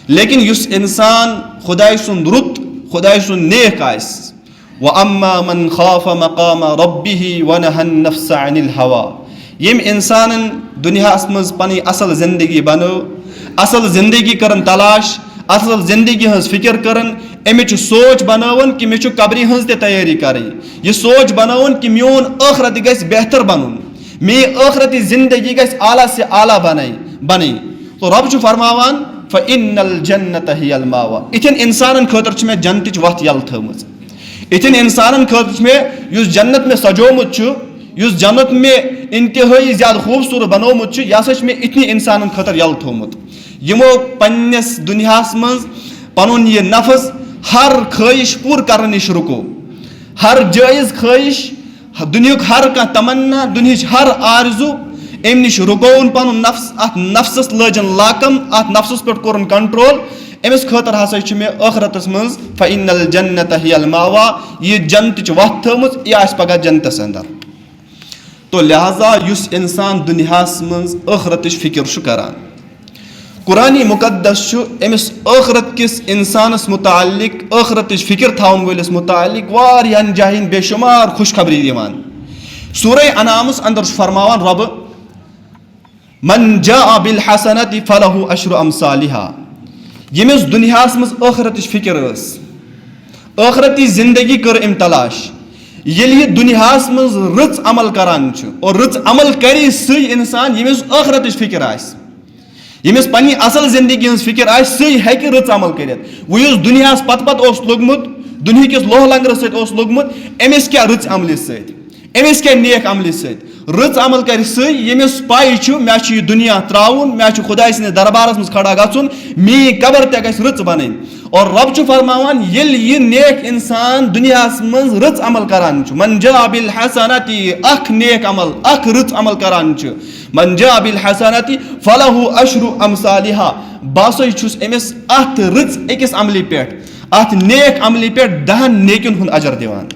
लेकिन युस इंसान खुदाई सुन रुत खुदाई सुन नेक आस व अम्मा मन खाफ मकाम रब्बिही व नहन नफ्स अनिल हवा यम इंसान दुनिया मज पन असल जिंदगी बनो असल जिंदगी करन तलाश असल जिंदगी हज फिक्र करन अमिच सोच बनावन कि मे कब्री हज ते तैयारी कर यह सोच बनावन कि मोन आखरत गस बेहतर बनन मे आखरती जिंदगी गस आला से आला बने तो रब फरमावान फ़इन्नल जन्नत हियल मावा इथन इंसान खतर मे जन्नत वत यल थमज इथन इंसान खतर मे युस जन्नत में सजोमुत युस जन्नत में इंतहाई ज्यादा खूबसूरत बनोमुत यह हसा मे इतनी इंसान खतर यल थोमुत यमो पन्नस दुनियास मज पनुन यह नफ्स हर ख्वाहिश पूर कर नश रुको हर जायज़ ख्वाहिश दुनियुक हर कह तमन्ना दुनिया हर आरजू अम नश रुकोन पन नफ्स अत नफ्सस लजन लाकम अत नफ्सस पे कोरन कंट्रोल अमिस खतर हसा मे आखरतस मज फ़इन्नल जन्नत हियल मावा यह जन्नत वत थमज यह आस पगह जन्नतस अंदर तो लिहाजा युस इंसान दुनियास मज आखरत फिक्र करान कुरानी मुकद्दस अमिस आखरत किस इंसानस मुतालिक आखरत फिक्र थावन वलिस मुतालिक वारियान जाहिन बेशुमार खुशखबरी दिवान सूरह अनामस अंदर फरमावान रब मन जाअ बिल हसनति फलहु अशरु अमसालिहा यमिस दुनियास मज आखरत फिक्र आखरती जिंदगी कर अम तलाश ये दुनियास मज रच अमल करान और रच अमल करी सही इंसान यमिस आखरत फिक्र आस यमिस पन्नी असल जिंदगी हज फिक्र आस सही हेकि रच अमल कर वह दुनियास पत लोगमुत दुनिया किस लोह लंगर सत लोगमुत अमिस क्या रच अमल अमिस क्या नेक अमल सत रच अमल कर सही यमिस पाई मे यह दुनिया त्राउन मे खुदा सद दरबारस मज खड़ा गन मी कबर ते गस रच बन और रब फरमावान यह नेक इंसान दुनियास मज रच अमल करान मन जा बिल हसनति अख नेक अमल अख रच अमल करान मन जा बिल हसनति फलहु अशरु अमसालिहा बासो छुस अमिस अत रच अकिस अमली पे अत नेक अमली पे 10 नेकिन हुंद अजर दिवान।